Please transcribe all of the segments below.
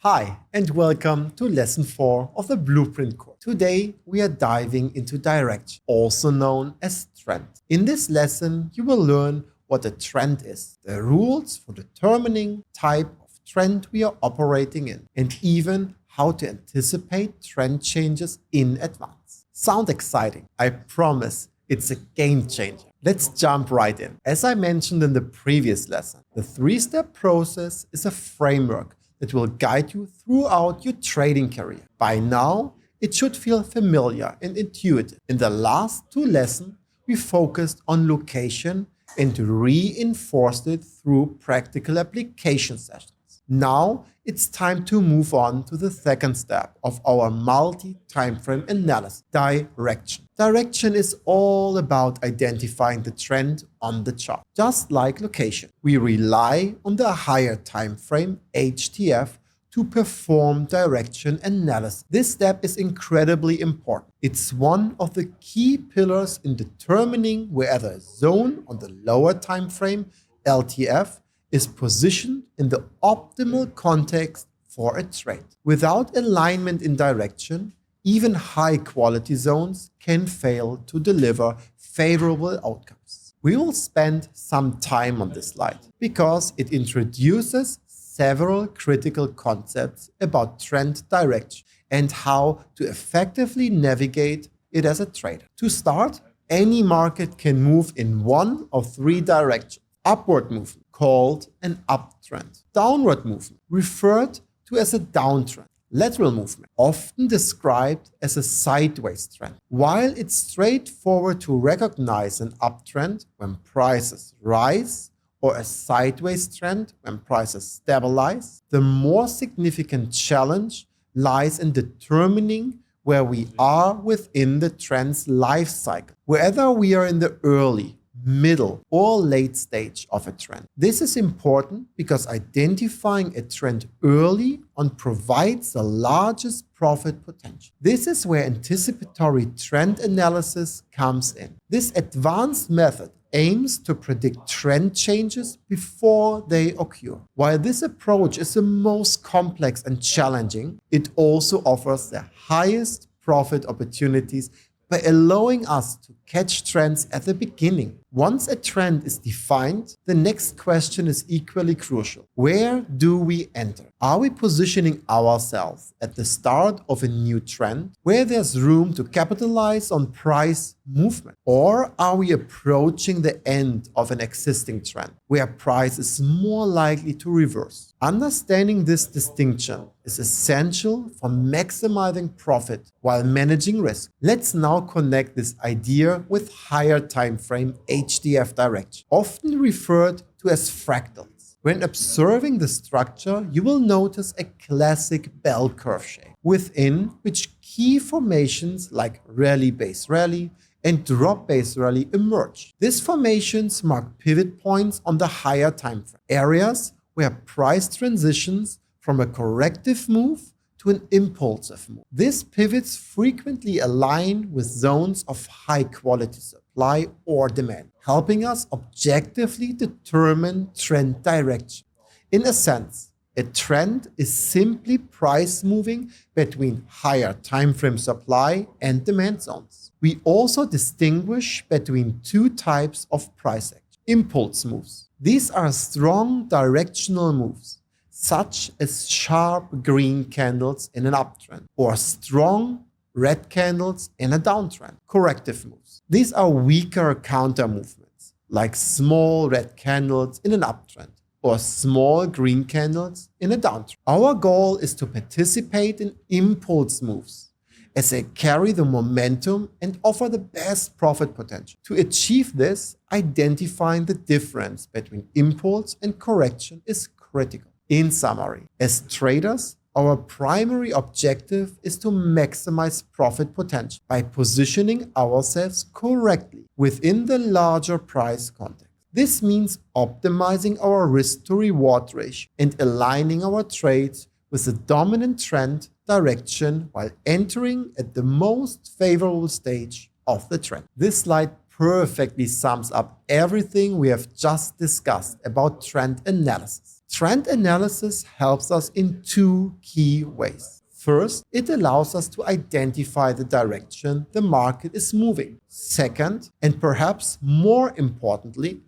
Hi, and welcome to Lesson 4 of the Blueprint course. Today, we are diving into direction, also known as trend. In this lesson, you will learn what a trend is, the rules for determining type of trend we are operating in, and even how to anticipate trend changes in advance. Sound exciting? I promise it's a game changer. Let's jump right in. As I mentioned in the previous lesson, the three-step process is a framework that will guide you throughout your trading career. By now, it should feel familiar and intuitive. In the last two lessons, we focused on location and reinforced it through practical application sessions. Now, it's time to move on to the second step of our multi-timeframe analysis, direction. Direction is all about identifying the trend on the chart. Just like location, we rely on the higher time frame, HTF, to perform direction analysis. This step is incredibly important. It's one of the key pillars in determining whether a zone on the lower time frame, LTF, is positioned in the optimal context for a trade. Without alignment in direction, even high-quality zones can fail to deliver favorable outcomes. We will spend some time on this slide because it introduces several critical concepts about trend direction and how to effectively navigate it as a trader. To start, any market can move in one of three directions. Upward movement, called an uptrend. Downward movement, referred to as a downtrend. Lateral movement, often described as a sideways trend. While it's straightforward to recognize an uptrend when prices rise or a sideways trend when prices stabilize, the more significant challenge lies in determining where we are within the trend's life cycle, whether we are in the early, middle, or late stage of a trend. This is important because identifying a trend early on provides the largest profit potential. This is where anticipatory trend analysis comes in. This advanced method aims to predict trend changes before they occur. While this approach is the most complex and challenging, it also offers the highest profit opportunities by allowing us to catch trends at the beginning. Once a trend is defined, the next question is equally crucial. Where do we enter? Are we positioning ourselves at the start of a new trend where there's room to capitalize on price movement? Or are we approaching the end of an existing trend where price is more likely to reverse? Understanding this distinction is essential for maximizing profit while managing risk. Let's now connect this idea with higher time frame HTF direction, often referred to as fractals. When observing the structure, you will notice a classic bell curve shape, within which key formations like rally-based rally and drop-based rally emerge. These formations mark pivot points on the higher time frame, areas where price transitions from a corrective move to an impulsive move. These pivots frequently align with zones of high quality supply or demand, helping us objectively determine trend direction. In a sense, a trend is simply price moving between higher timeframe supply and demand zones. We also distinguish between two types of price action. Impulse moves. These are strong directional moves, such as sharp green candles in an uptrend or strong red candles in a downtrend. Corrective moves. These are weaker counter movements, like small red candles in an uptrend or small green candles in a downtrend. Our goal is to participate in impulse moves as they carry the momentum and offer the best profit potential. To achieve this, identifying the difference between impulse and correction is critical. In summary, as traders, our primary objective is to maximize profit potential by positioning ourselves correctly within the larger price context. This means optimizing our risk to reward ratio and aligning our trades with the dominant trend direction while entering at the most favorable stage of the trend. This slide perfectly sums up everything we have just discussed about trend analysis. Trend analysis helps us in two key ways. First, it allows us to identify the direction the market is moving. Second, and perhaps more importantly,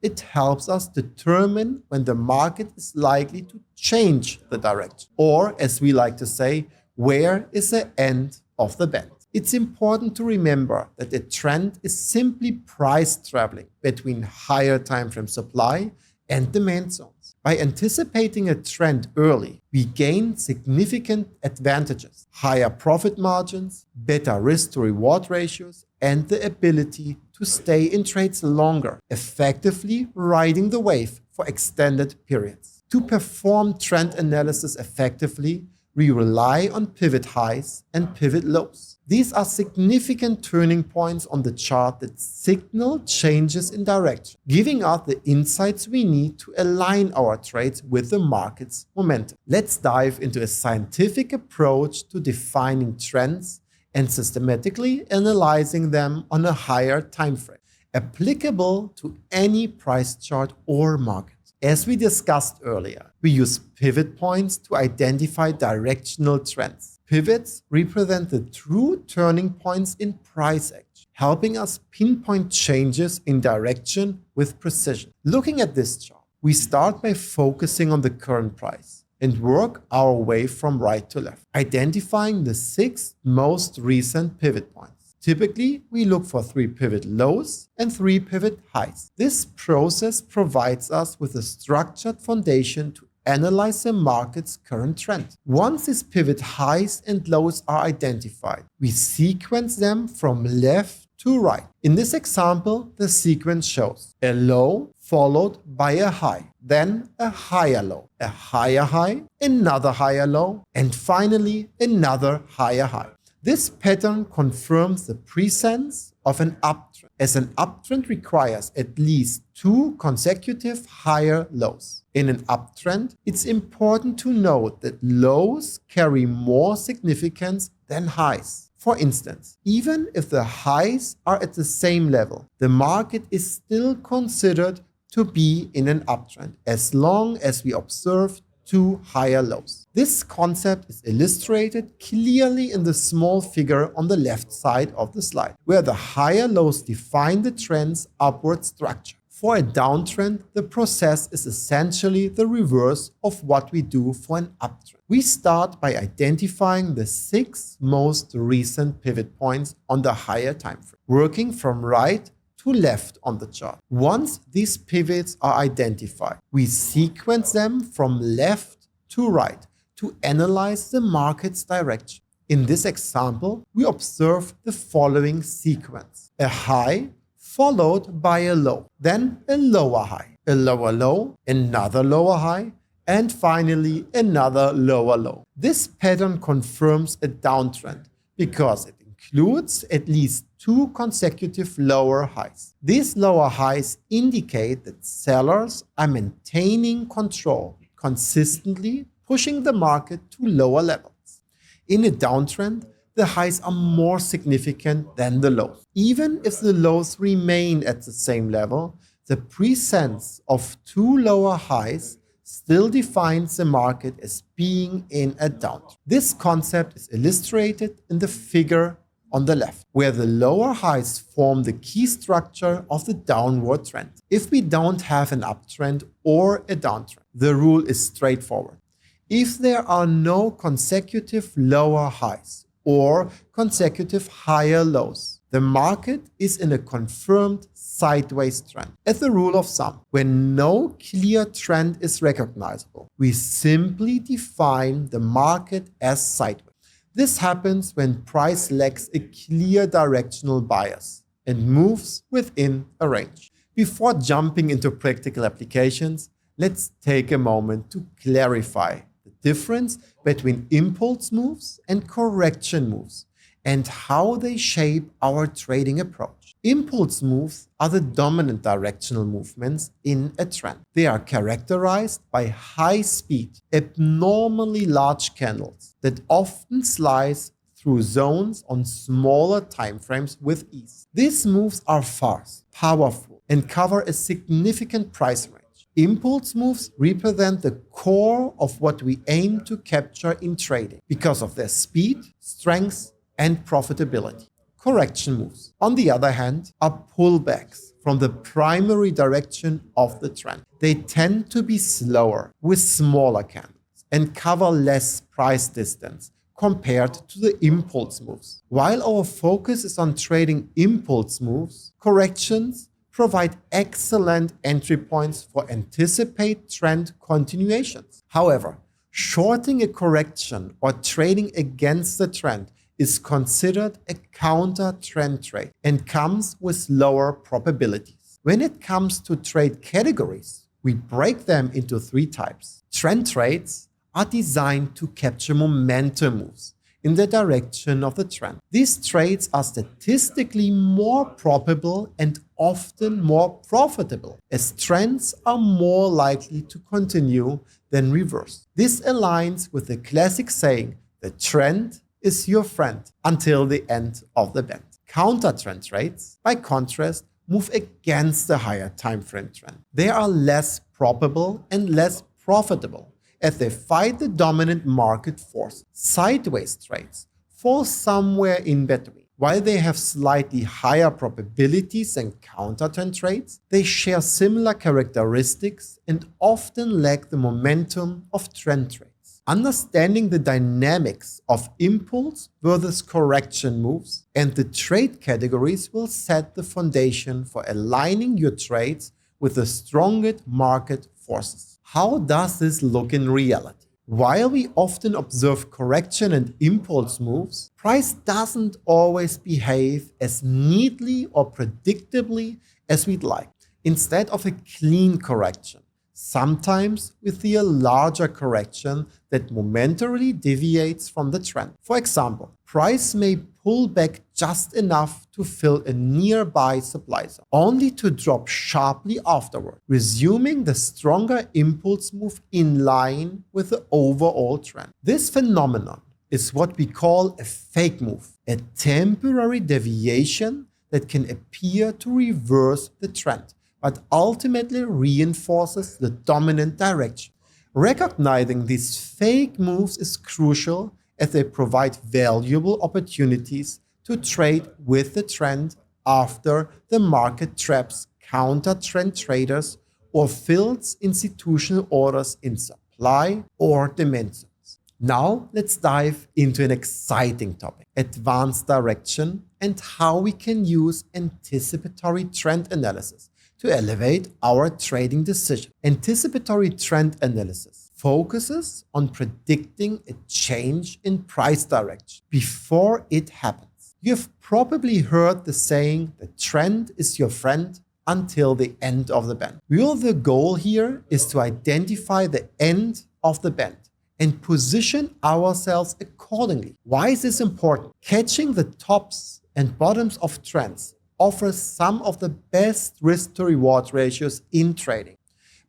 it helps us determine when the market is likely to change the direction. Or, as we like to say, where is the end of the bend? It's important to remember that a trend is simply price traveling between higher timeframe supply and demand zones. By anticipating a trend early, we gain significant advantages: higher profit margins, better risk to reward ratios, and the ability to stay in trades longer, effectively riding the wave for extended periods. To perform trend analysis effectively, we rely on pivot highs and pivot lows. These are significant turning points on the chart that signal changes in direction, giving us the insights we need to align our trades with the market's momentum. Let's dive into a scientific approach to defining trends and systematically analyzing them on a higher time frame, applicable to any price chart or market. As we discussed earlier, we use pivot points to identify directional trends. Pivots represent the true turning points in price action, helping us pinpoint changes in direction with precision. Looking at this chart, we start by focusing on the current price and work our way from right to left, identifying the 6 most recent pivot points. Typically, we look for 3 pivot lows and 3 pivot highs. This process provides us with a structured foundation to analyze the market's current trend. Once these pivot highs and lows are identified, we sequence them from left to right. In this example, the sequence shows a low followed by a high, then a higher low, a higher high, another higher low, and finally another higher high. This pattern confirms the presence of an uptrend, as an uptrend requires at least 2 consecutive higher lows. In an uptrend, it's important to note that lows carry more significance than highs. For instance, even if the highs are at the same level, the market is still considered to be in an uptrend as long as we observe 2 higher lows. This concept is illustrated clearly in the small figure on the left side of the slide, where the higher lows define the trend's upward structure. For a downtrend, the process is essentially the reverse of what we do for an uptrend. We start by identifying the 6 most recent pivot points on the higher time frame, working from right to left on the chart. Once these pivots are identified, we sequence them from left to right to analyze the market's direction. In this example, we observe the following sequence: a high followed by a low, then a lower high, a lower low, another lower high, and finally another lower low. This pattern confirms a downtrend because it includes at least 2 consecutive lower highs. These lower highs indicate that sellers are maintaining control, consistently pushing the market to lower levels. In a downtrend, the highs are more significant than the lows. Even if the lows remain at the same level, the presence of 2 lower highs still defines the market as being in a downtrend. This concept is illustrated in the figure on the left, where the lower highs form the key structure of the downward trend. If we don't have an uptrend or a downtrend, the rule is straightforward. If there are no consecutive lower highs or consecutive higher lows, the market is in a confirmed sideways trend. As a rule of thumb, when no clear trend is recognizable, we simply define the market as sideways. This happens when price lacks a clear directional bias and moves within a range. Before jumping into practical applications, let's take a moment to clarify the difference between impulse moves and correction moves and how they shape our trading approach. Impulse moves are the dominant directional movements in a trend. They are characterized by high speed, abnormally large candles that often slice through zones on smaller timeframes with ease. These moves are fast, powerful, and cover a significant price range. Impulse moves represent the core of what we aim to capture in trading because of their speed, strength, and profitability. Correction moves, on the other hand, are pullbacks from the primary direction of the trend. They tend to be slower, with smaller candles, and cover less price distance compared to the impulse moves. While our focus is on trading impulse moves, corrections provide excellent entry points for anticipate trend continuations. However, shorting a correction or trading against the trend is considered a counter-trend trade and comes with lower probabilities. When it comes to trade categories, we break them into three types. Trend trades are designed to capture momentum moves in the direction of the trend. These trades are statistically more probable and often more profitable, as trends are more likely to continue than reverse. This aligns with the classic saying, the trend is your friend until the end of the bend. Counter-trend trades, by contrast, move against the higher time frame trend. They are less probable and less profitable, as they fight the dominant market force. Sideways trades fall somewhere in between. While they have slightly higher probabilities than counter-trend trades, they share similar characteristics and often lack the momentum of trend trades. Understanding the dynamics of impulse versus correction moves and the trade categories will set the foundation for aligning your trades with the strongest market forces. How does this look in reality? While we often observe correction and impulse moves, price doesn't always behave as neatly or predictably as we'd like. Instead of a clean correction, sometimes we see a larger correction that momentarily deviates from the trend. For example, price may pull back just enough to fill a nearby supply zone, only to drop sharply afterward, resuming the stronger impulse move in line with the overall trend. This phenomenon is what we call a fake move, a temporary deviation that can appear to reverse the trend, but ultimately reinforces the dominant direction. Recognizing these fake moves is crucial as they provide valuable opportunities to trade with the trend after the market traps counter-trend traders or fills institutional orders in supply or demand zones. Now let's dive into an exciting topic, advanced direction, and how we can use anticipatory trend analysis to elevate our trading decision. Anticipatory trend analysis focuses on predicting a change in price direction before it happens. You have probably heard the saying, the trend is your friend until the end of the bend. The goal here is to identify the end of the bend and position ourselves accordingly. Why is this important? Catching the tops and bottoms of trends offers some of the best risk to reward ratios in trading.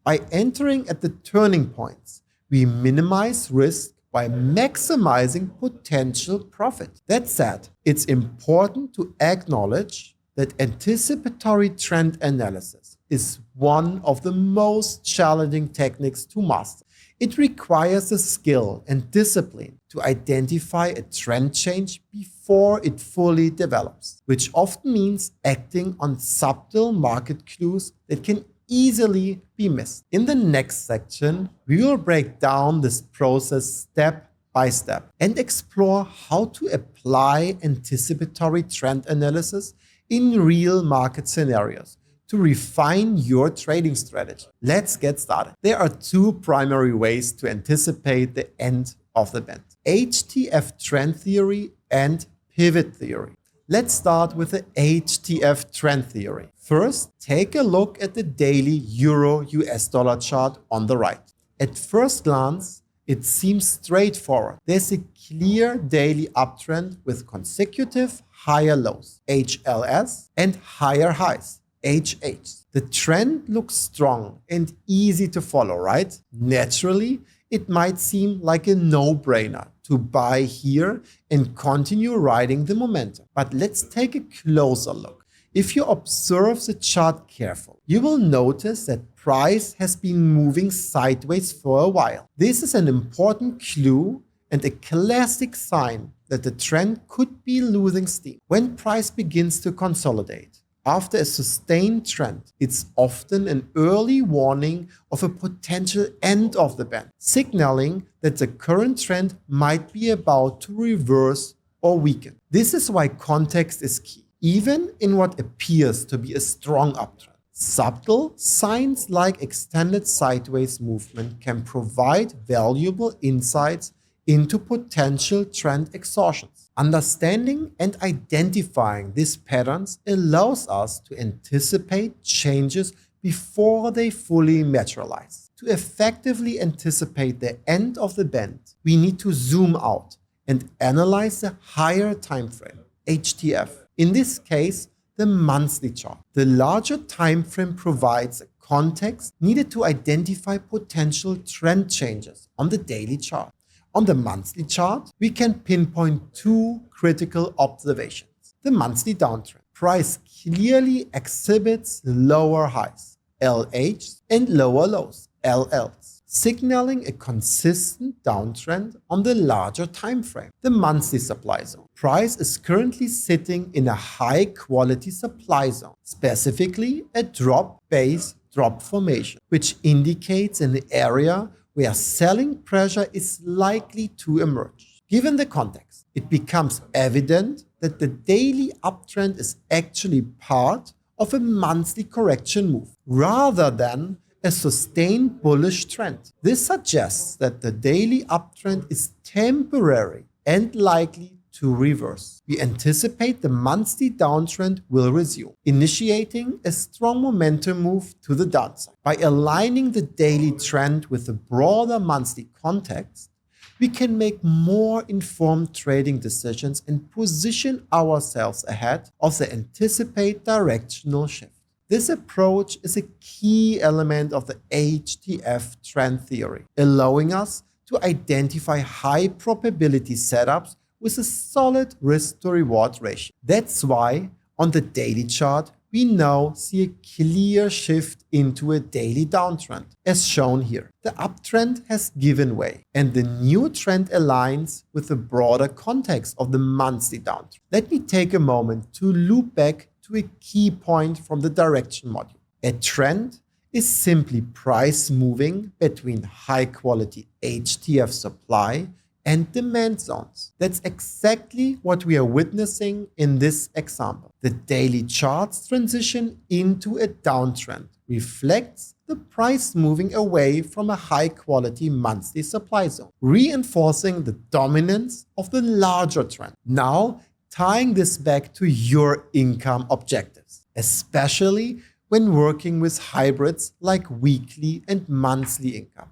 By entering at the turning points, we minimize risk by maximizing potential profit. That said, it's important to acknowledge that anticipatory trend analysis is one of the most challenging techniques to master. It requires the skill and discipline to identify a trend change before it fully develops, which often means acting on subtle market clues that can easily be missed. In the next section, we will break down this process step by step and explore how to apply anticipatory trend analysis in real market scenarios to refine your trading strategy. Let's get started. There are two primary ways to anticipate the end of the bend: HTF trend theory and pivot theory. Let's start with the HTF trend theory. First, take a look at the daily Euro-US dollar chart on the right. At first glance, it seems straightforward. There's a clear daily uptrend with consecutive higher lows, HLS, and higher highs, HH. The trend looks strong and easy to follow, right? Naturally, it might seem like a no-brainer to buy here and continue riding the momentum. But let's take a closer look. If you observe the chart carefully, you will notice that price has been moving sideways for a while. This is an important clue and a classic sign that the trend could be losing steam. When price begins to consolidate after a sustained trend, it's often an early warning of a potential end of the band, signaling that the current trend might be about to reverse or weaken. This is why context is key, even in what appears to be a strong uptrend. Subtle signs like extended sideways movement can provide valuable insights into potential trend exhaustions. Understanding and identifying these patterns allows us to anticipate changes before they fully materialize. To effectively anticipate the end of the band, we need to zoom out and analyze the higher time frame, HTF. In this case, the monthly chart. The larger time frame provides a context needed to identify potential trend changes on the daily chart. On the monthly chart, we can pinpoint two critical observations. The monthly downtrend. Price clearly exhibits lower highs, LHs, and lower lows, LLs, signaling a consistent downtrend on the larger time frame. The monthly supply zone. Price is currently sitting in a high-quality supply zone, specifically a drop-based drop formation, which indicates an area where selling pressure is likely to emerge. Given the context, it becomes evident that the daily uptrend is actually part of a monthly correction move, rather than a sustained bullish trend. This suggests that the daily uptrend is temporary and likely to reverse. We anticipate the monthly downtrend will resume, initiating a strong momentum move to the downside. By aligning the daily trend with the broader monthly context, we can make more informed trading decisions and position ourselves ahead of the anticipated directional shift. This approach is a key element of the HTF trend theory, allowing us to identify high probability setups with a solid risk to reward ratio. That's why on the daily chart, we now see a clear shift into a daily downtrend, as shown here. The uptrend has given way, and the new trend aligns with the broader context of the monthly downtrend. Let me take a moment to loop back to a key point from the direction module. A trend is simply price moving between high quality HTF supply and demand zones. That's exactly what we are witnessing in this example. The daily chart's transition into a downtrend reflects the price moving away from a high quality monthly supply zone, reinforcing the dominance of the larger trend. Now, tying this back to your income objectives, especially when working with hybrids like weekly and monthly income,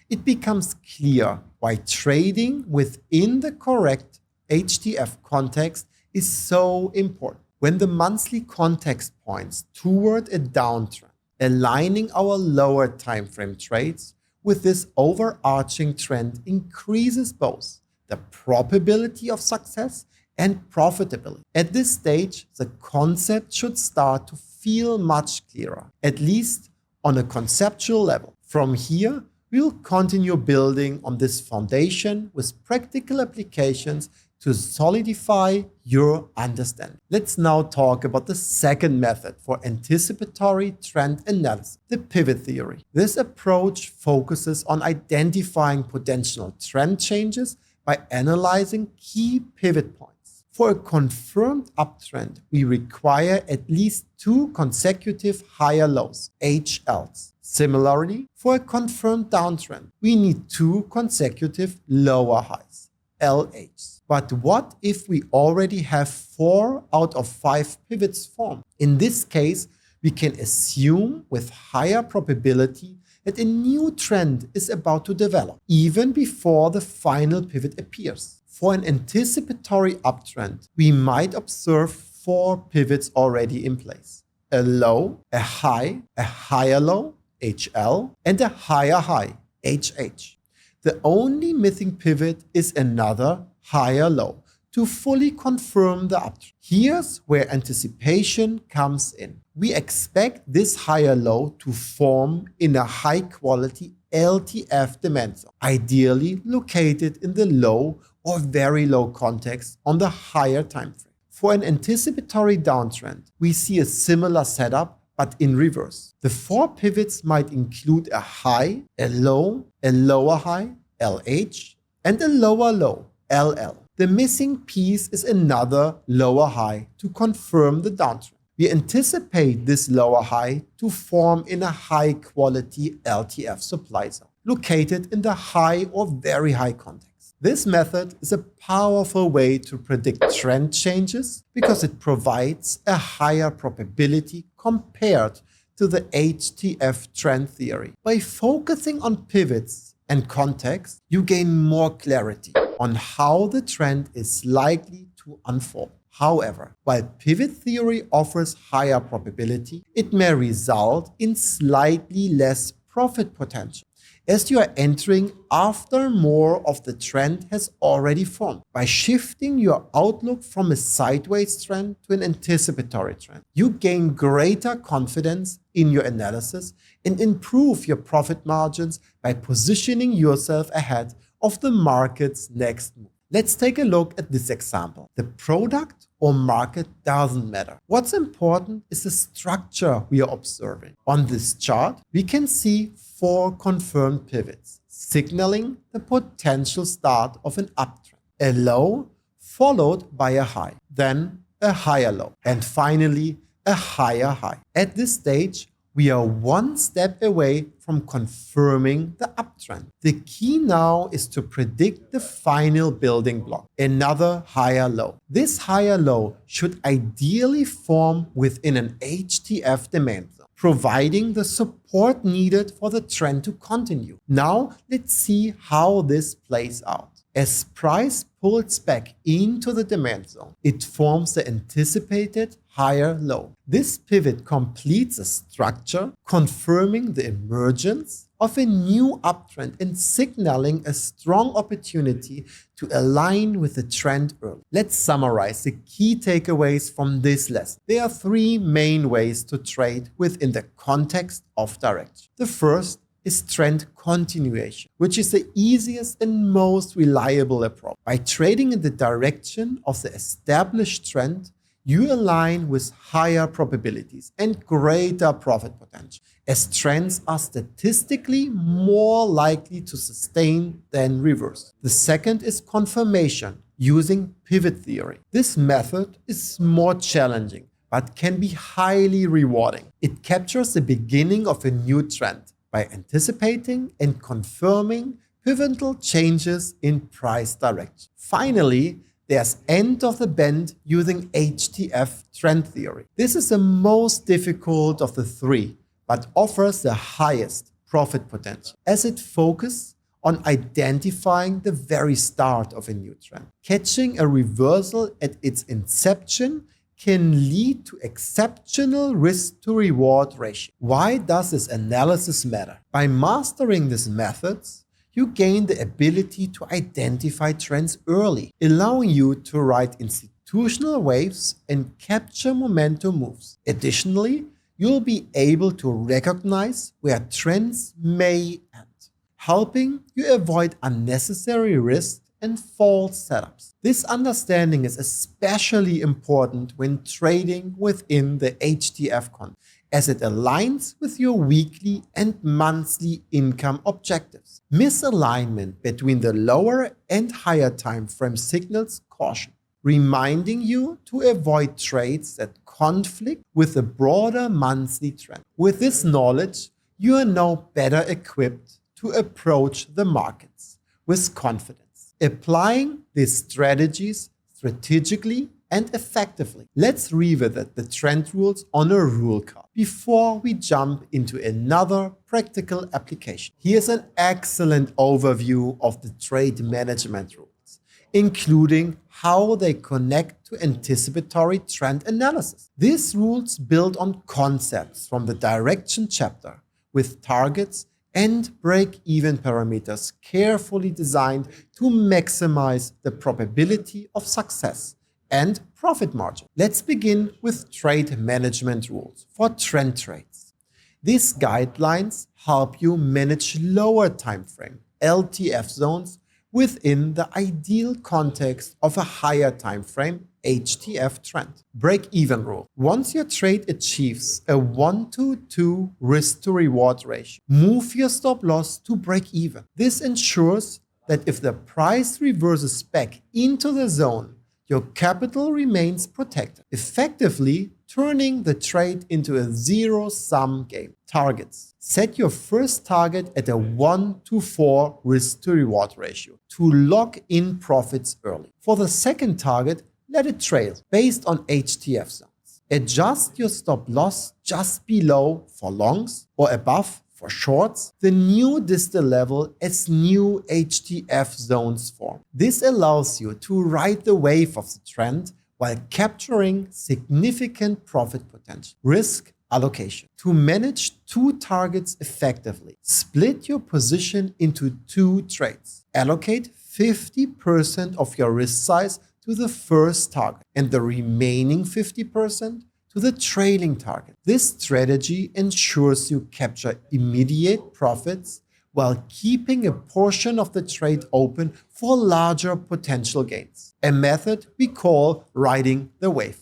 it becomes clear why trading within the correct HTF context is so important. When the monthly context points toward a downtrend, aligning our lower timeframe trades with this overarching trend increases both the probability of success and profitability. At this stage, the concept should start to feel much clearer, at least on a conceptual level. From here, we'll continue building on this foundation with practical applications to solidify your understanding. Let's now talk about the second method for anticipatory trend analysis, the pivot theory. This approach focuses on identifying potential trend changes by analyzing key pivot points. For a confirmed uptrend, we require at least two consecutive higher lows, HLs. Similarly, for a confirmed downtrend, we need two consecutive lower highs, LHs. But what if we already have 4 out of 5 pivots formed? In this case, we can assume with higher probability that a new trend is about to develop, even before the final pivot appears. For an anticipatory uptrend, we might observe 4 pivots already in place: a low, a higher low, HL, and a higher high, HH. The only missing pivot is another higher low to fully confirm the uptrend. Here's where anticipation comes in. We expect this higher low to form in a high quality LTF demand zone, ideally located in the low or very low context on the higher time frame. For an anticipatory downtrend, we see a similar setup but in reverse. The 4 pivots might include a high, a low, a lower high, LH, and a lower low, LL. The missing piece is another lower high to confirm the downtrend. We anticipate this lower high to form in a high quality LTF supply zone, located in the high or very high context. This method is a powerful way to predict trend changes because it provides a higher probability compared to the HTF trend theory. By focusing on pivots and context, you gain more clarity on how the trend is likely to unfold. However, while pivot theory offers higher probability, it may result in slightly less profit potential, as you are entering after more of the trend has already formed. By shifting your outlook from a sideways trend to an anticipatory trend, you gain greater confidence in your analysis and improve your profit margins by positioning yourself ahead of the market's next move. Let's take a look at this example. The product or market doesn't matter. What's important is the structure we are observing. On this chart, we can see 4 confirmed pivots, signaling the potential start of an uptrend. A low followed by a high, then a higher low, and finally a higher high. At this stage, we are one step away from confirming the uptrend. The key now is to predict the final building block, another higher low. This higher low should ideally form within an HTF demand zone, providing the support needed for the trend to continue. Now, let's see how this plays out. As price pulls back into the demand zone, it forms the anticipated higher low. This pivot completes a structure, confirming the emergence of a new uptrend and signaling a strong opportunity to align with the trend early. Let's summarize the key takeaways from this lesson. There are 3 main ways to trade within the context of direction. The first is trend continuation, which is the easiest and most reliable approach. By trading in the direction of the established trend, you align with higher probabilities and greater profit potential, as trends are statistically more likely to sustain than reverse. The second is confirmation using pivot theory. This method is more challenging, but can be highly rewarding. It captures the beginning of a new trend by anticipating and confirming pivotal changes in price direction. Finally, there's end of the band using HTF trend theory. This is the most difficult of the 3, but offers the highest profit potential, as it focuses on identifying the very start of a new trend. Catching a reversal at its inception can lead to exceptional risk to reward ratio. Why does this analysis matter? By mastering these methods, you gain the ability to identify trends early, allowing you to ride institutional waves and capture momentum moves. Additionally, you'll be able to recognize where trends may end, helping you avoid unnecessary risks and false setups. This understanding is especially important when trading within the HTF context, as it aligns with your weekly and monthly income objectives. Misalignment between the lower and higher time frame signals caution, reminding you to avoid trades that conflict with the broader monthly trend. With this knowledge, you are now better equipped to approach the markets with confidence, applying these strategies strategically and effectively. Let's revisit the trend rules on a rule card before we jump into another practical application. Here's an excellent overview of the trade management rules, including how they connect to anticipatory trend analysis. These rules build on concepts from the direction chapter, with targets and break-even parameters carefully designed to maximize the probability of success and profit margin. Let's begin with trade management rules for trend trades. These guidelines help you manage lower time frame LTF zones within the ideal context of a higher time frame HTF trend. Break-even rule. Once your trade achieves a 1-to-2 risk to reward ratio, move your stop loss to break even. This ensures that if the price reverses back into the zone, your capital remains protected, effectively turning the trade into a zero-sum game. Targets. Set your first target at a 1-to-4 risk to reward ratio to lock in profits early. For the second target, let it trail based on HTF zones. Adjust your stop loss just below for longs or above for shorts the new distal level as new HTF zones form. This allows you to ride the wave of the trend while capturing significant profit potential. Risk allocation. To manage two targets effectively, split your position into two trades. Allocate 50% of your risk size to the first target and the remaining 50% to the trailing target. This strategy ensures you capture immediate profits while keeping a portion of the trade open for larger potential gains, a method we call riding the wave.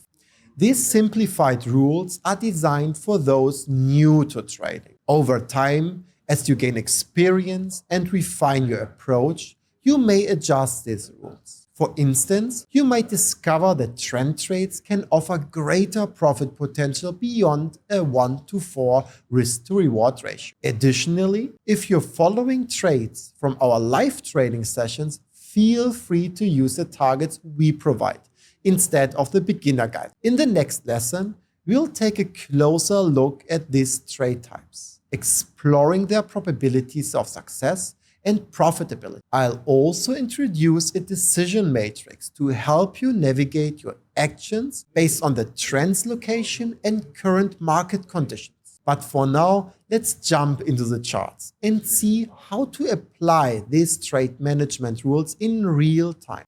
These simplified rules are designed for those new to trading. Over time, as you gain experience and refine your approach, you may adjust these rules. For instance, you might discover that trend trades can offer greater profit potential beyond a 1-to-4 risk to reward ratio. Additionally, if you're following trades from our live trading sessions, feel free to use the targets we provide instead of the beginner guide. In the next lesson, we'll take a closer look at these trade types, exploring their probabilities of success and profitability. I'll also introduce a decision matrix to help you navigate your actions based on the trend's location and current market conditions. But for now, let's jump into the charts and see how to apply these trade management rules in real time.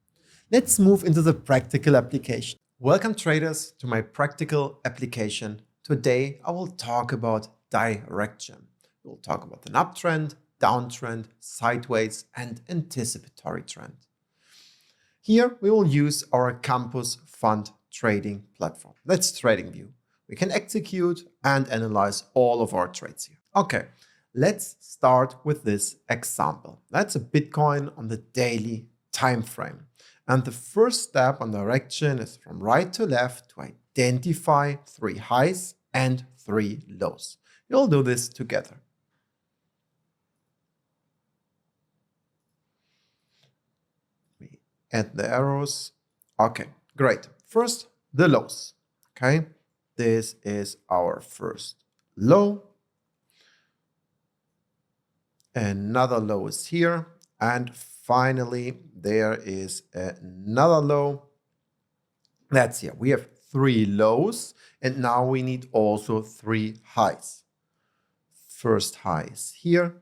Let's move into the practical application. Welcome traders to my practical application. Today I will talk about direction. We'll talk about an uptrend, downtrend, sideways, and anticipatory trend. Here we will use our Campus Fund trading platform. That's TradingView. We can execute and analyze all of our trades here. Okay, let's start with this example. That's a Bitcoin on the daily time frame. And the first step on direction is from right to left to identify 3 highs and 3 lows. You'll do this together. We add the arrows. Okay, great. First, the lows. Okay, this is our first low. Another low is here. And finally, there is another low. That's here. We have 3 lows, and now we need also 3 highs. First high is here.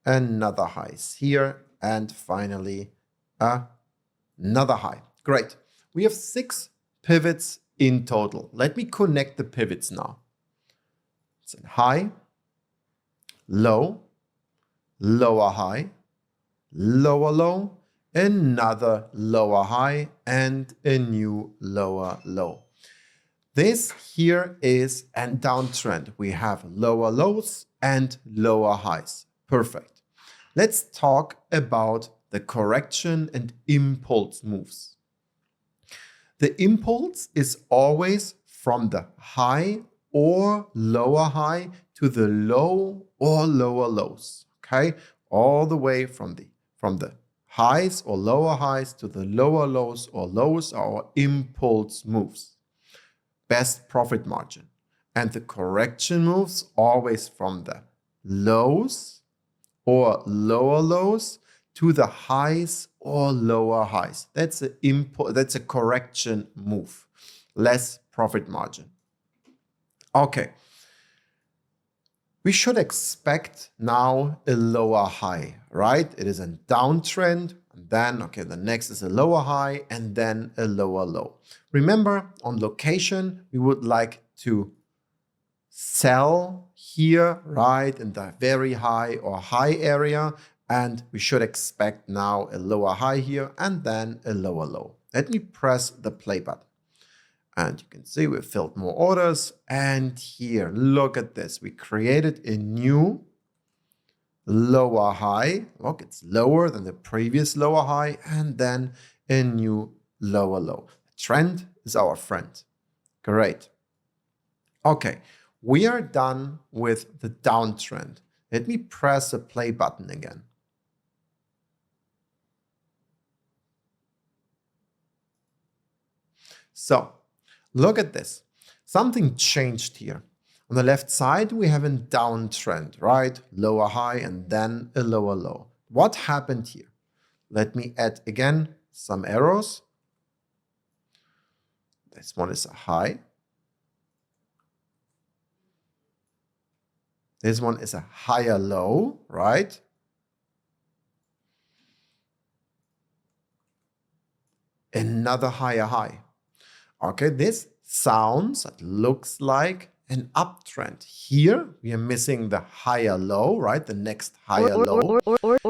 Another high is here. And finally, another high. Great. We have 6 pivots in total. Let me connect the pivots now. It's a high, low, lower high, lower low, another lower high, and a new lower low. This here is a downtrend. We have lower lows and lower highs. Perfect. Let's talk about the correction and impulse moves. The impulse is always from the high or lower high to the low or lower lows. Okay, all the way from the highs or lower highs to the lower lows or lows are our impulse moves. Best profit margin. And the correction moves always from the lows or lower lows to the highs or lower highs. That's a correction move. Less profit margin. Okay. We should expect now a lower high, right? It is a downtrend, and then, okay, the next is a lower high, and then a lower low. Remember, on location, we would like to sell here, right, in the very high or high area, and we should expect now a lower high here, and then a lower low. Let me press the play button. And you can see we filled more orders. And here, look at this. We created a new lower high. Look, it's lower than the previous lower high. And then a new lower low. The trend is our friend. Great. Okay, we are done with the downtrend. Let me press the play button again. So, look at this. Something changed here. On the left side, we have a downtrend, right? Lower high and then a lower low. What happened here? Let me add again some arrows. This one is a high. This one is a higher low, right? Another higher high. Okay, this sounds, it looks like an uptrend. Here, we are missing the higher low, right? The next higher low.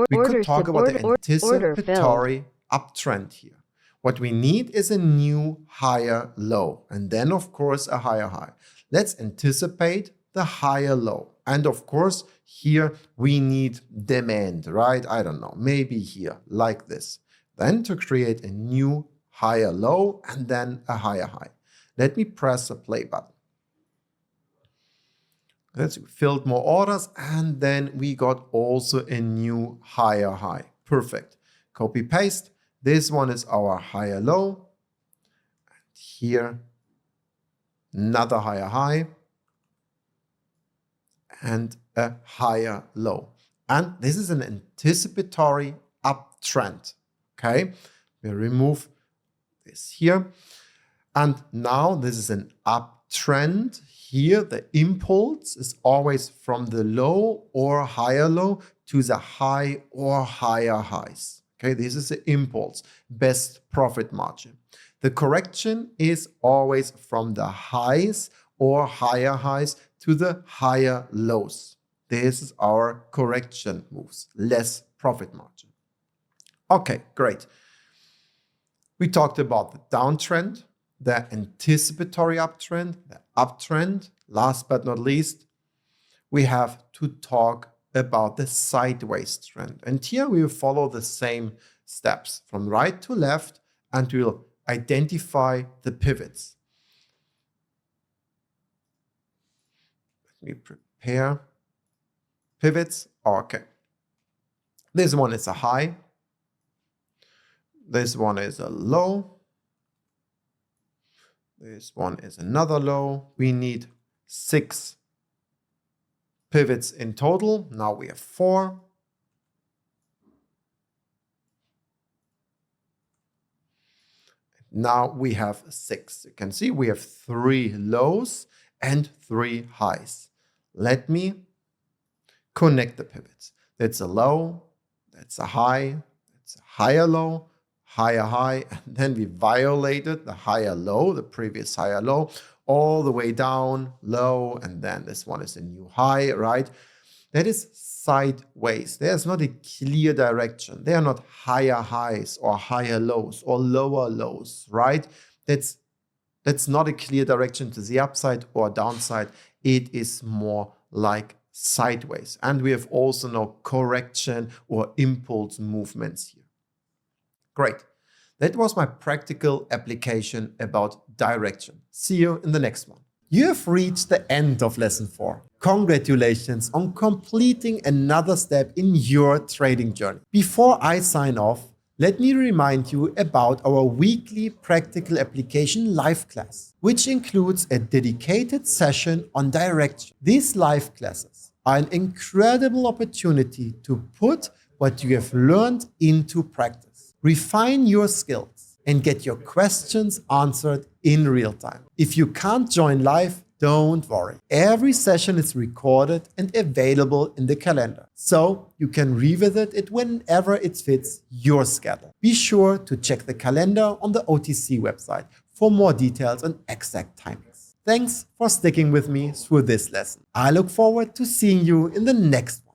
We could talk about the anticipatory uptrend here. What we need is a new higher low, and then, of course, a higher high. Let's anticipate the higher low. And of course, here we need demand, right? I don't know, maybe here, like this. Then to create a new higher low, and then a higher high. Let me press the play button. Let's filled more orders, and then we got also a new higher high. Perfect. Copy paste. This one is our higher low. And here, another higher high. And a higher low. And this is an anticipatory uptrend. Okay. We remove this here. And now this is an uptrend. Here the impulse is always from the low or higher low to the high or higher highs. Okay, this is the impulse, best profit margin. The correction is always from the highs or higher highs to the higher lows. This is our correction moves, less profit margin. Okay, great. We talked about the downtrend, the anticipatory uptrend, the uptrend. Last but not least, we have to talk about the sideways trend. And here we will follow the same steps from right to left, and we'll identify the pivots. Let me prepare pivots. Okay. This one is a high. This one is a low. This one is another low. We need 6 pivots in total. Now we have 4. Now we have 6. You can see we have 3 lows and 3 highs. Let me connect the pivots. That's a low, that's a high, that's a higher low, higher high, and then we violated the higher low, the previous higher low, all the way down, low, and then this one is a new high, right? That is sideways. There's not a clear direction. They are not higher highs or higher lows or lower lows, right? That's not a clear direction to the upside or downside. It is more like sideways. And we have also no correction or impulse movements here. Great. That was my practical application about direction. See you in the next one. You have reached the end of lesson 4. Congratulations on completing another step in your trading journey. Before I sign off, let me remind you about our weekly practical application live class, which includes a dedicated session on direction. These live classes are an incredible opportunity to put what you have learned into practice. Refine your skills and get your questions answered in real time. If you can't join live, Don't worry, every session is recorded and available in the calendar, so you can revisit it whenever it fits your schedule. Be sure to check the calendar on the OTC website for more details and exact timings. Thanks for sticking with me through this lesson. I look forward to seeing you in the next